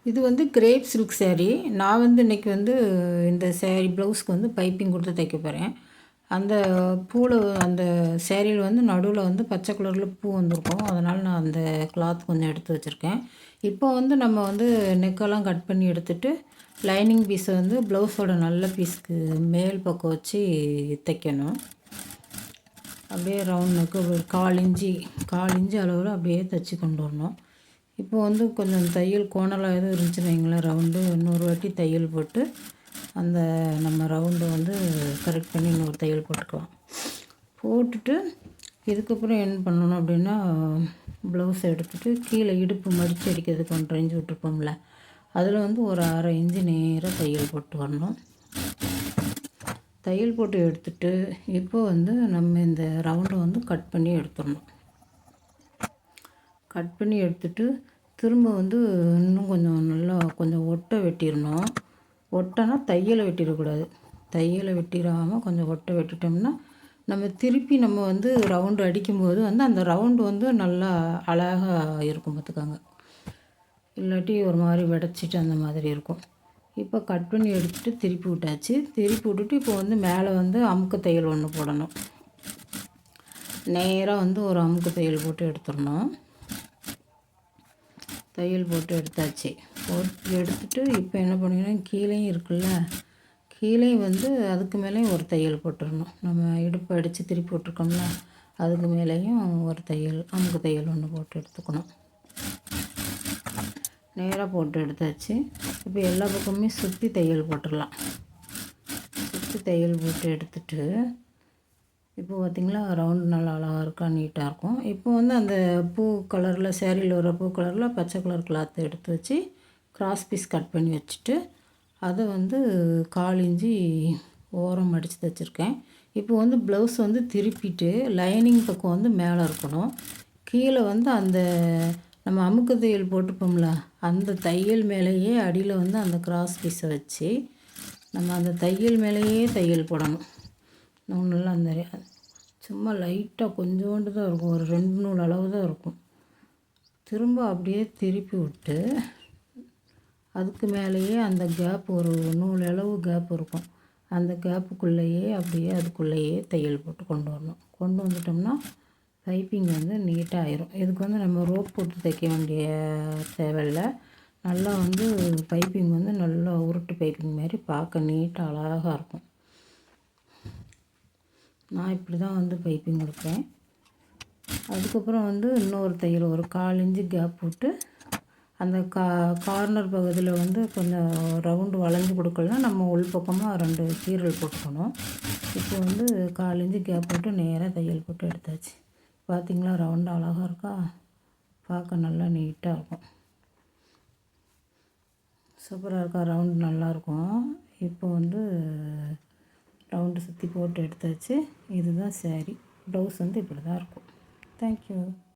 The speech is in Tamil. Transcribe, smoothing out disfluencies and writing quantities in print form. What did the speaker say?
இது வந்து கிரேப் சில்க் சேரீ. நான் வந்து இன்றைக்கி வந்து இந்த சேரீ ப்ளவுஸ்க்கு வந்து பைப்பிங் கொடுத்து தைக்க போகிறேன். அந்த பூவில் அந்த சேரீயில் வந்து நடுவில் வந்து பச்சை கலரில் பூ வந்திருக்கும். அதனால் நான் அந்த கிளாத் கொஞ்சம் எடுத்து வச்சுருக்கேன். இப்போ வந்து நம்ம வந்து நெக்கெல்லாம் கட் பண்ணி எடுத்துகிட்டு லைனிங் பீஸை வந்து ப்ளவுஸோட நல்ல பீஸ்க்கு மேல் பக்கம் வச்சு தைக்கணும். அப்படியே ரவுண்ட் நெக்கு 1/4 இன்ச்சு அளவில் அப்படியே தைச்சி கொண்டு வரணும். இப்போ வந்து கொஞ்சம் தையல் கோணலாக எதுவும் இருந்துச்சுன்னு வைங்களேன், ரவுண்டு இன்னொரு வாட்டி தையல் போட்டு அந்த நம்ம ரவுண்டை வந்து கரெக்ட் பண்ணி இன்னொரு தையல் போட்டுக்கலாம். போட்டுட்டு இதுக்கப்புறம் என்ன பண்ணணும் அப்படின்னா, ப்ளவுஸை எடுத்துகிட்டு கீழே இடுப்பு மடித்து அடிக்கிறதுக்கு 1/2 இன்ச்சு விட்டுருப்போம்ல, அதில் வந்து ஒரு 1/2 இன்ச்சு நேராக தையல் போட்டு வரணும். தையல் போட்டு எடுத்துட்டு இப்போ வந்து நம்ம இந்த ரவுண்டை வந்து கட் பண்ணி எடுத்துடணும். கட் பண்ணி எடுத்துட்டு திரும்ப வந்து இன்னும் கொஞ்சம் நல்லா கொஞ்சம் ஒட்டை வெட்டிடணும். ஒட்டைனா தையலை வெட்டிடக்கூடாது. தையலை வெட்டிடாமல் கொஞ்சம் ஒட்டை வெட்டிட்டோம்னா நம்ம திருப்பி நம்ம வந்து ரவுண்டு அடிக்கும்போது வந்து அந்த ரவுண்டு வந்து நல்லா அழகாக இருக்கும் பார்த்துக்கோங்க. இல்லாட்டி ஒரு மாதிரி வெடைச்சிட்டு அந்த மாதிரி இருக்கும். இப்போ கட் பண்ணி எடுத்துகிட்டு திருப்பி விட்டாச்சு. திருப்பி விட்டுட்டு இப்போ வந்து மேலே வந்து அமுக்கு தையல் ஒன்று போடணும். நேராக வந்து ஒரு அமுக்கு தையல் போட்டு எடுத்துடணும். தையல் போட்டு எடுத்தாச்சு. எடுத்துகிட்டு இப்போ என்ன பண்ணிக்கணும், கீழேயும் இருக்குல்ல, கீழேயும் வந்து அதுக்கு மேலேயும் ஒரு தையல் போட்டுடணும். நம்ம இடுப்பு அடித்து திருப்பி விட்ருக்கோம்ல, அதுக்கு மேலேயும் ஒரு தையல் அமுக்கு தையல் ஒன்று போட்டு எடுத்துக்கணும். நேராக போட்டு எடுத்தாச்சு. இப்போ எல்லா பக்கமுமே சுற்றி தையல் போட்டுடலாம். சுற்றி தையல் போட்டு எடுத்துட்டு இப்போ பார்த்திங்களா, ரவுண்டு நல்லா அழகாக இருக்கா, நீட்டாக இருக்கும். இப்போ வந்து அந்த பூ கலரில் சேரீயில் வர பூ கலரில் பச்சை கலர் கிளாத்தை எடுத்து வச்சு கிராஸ் பீஸ் கட் பண்ணி வச்சுட்டு அதை வந்து 1/4 இன்ச்சு ஓரம் மடித்து தைச்சிருக்கேன். இப்போ வந்து ப்ளவுஸ் வந்து திருப்பிட்டு லைனிங் பக்கம் வந்து மேலே இருக்கணும். கீழே வந்து அந்த நம்ம அமுக்கு தையல் போட்டுப்போம்ல, அந்த தையல் மேலேயே அடியில் வந்து அந்த கிராஸ் பீஸை வச்சு நம்ம அந்த தையல் மேலேயே தையல் போடணும். நூல்லாம் அந்த சும்மா லைட்டாக கொஞ்சோண்டு தான் இருக்கும், ஒரு 2 நூல் அளவு தான் இருக்கும். திரும்ப அப்படியே திருப்பி விட்டு அதுக்கு மேலேயே அந்த கேப் ஒரு நூல் அளவு கேப் இருக்கும். அந்த கேப்புக்குள்ளேயே அப்படியே அதுக்குள்ளேயே தையல் போட்டு கொண்டு வரணும். கொண்டு வந்துட்டோம்னா பைப்பிங் வந்து நீட்டாக ஆயிரும். இதுக்கு வந்து நம்ம ரோப் போட்டு தைக்க வேண்டிய தேவையில்லை. நல்லா வந்து பைப்பிங் வந்து நல்லா உருட்டு பைப்பிங் மாதிரி பார்க்க நீட்டாக அழகாக இருக்கும். நான் இப்படி தான் வந்து பைப்பிங் கொடுப்பேன். அதுக்கப்புறம் வந்து இன்னொரு தையல் ஒரு 1/4 இன்ச்சு கேப் விட்டு அந்த கார்னர் பகுதியில் வந்து கொஞ்சம் ரவுண்டு வளைஞ்சி கொடுக்கலனா நம்ம உள் பக்கமாக 2 கீறல் போட்டுக்கணும். இப்போ வந்து 1/4 இன்ச்சு கேப் போட்டு நேராக தையல் போட்டு எடுத்தாச்சு. பார்த்திங்களா, ரவுண்டு அழகாக இருக்கா, பார்க்க நல்லா நீட்டாக இருக்கும். சூப்பராக இருக்கா, ரவுண்டு நல்லாயிருக்கும். இப்போ வந்து ரவுண்டு சுற்றி போட்டு எடுத்தாச்சு. இதுதான் சேரீ. ப்ளவுஸ் வந்து இப்படி தான் இருக்கும். தேங்க்யூ.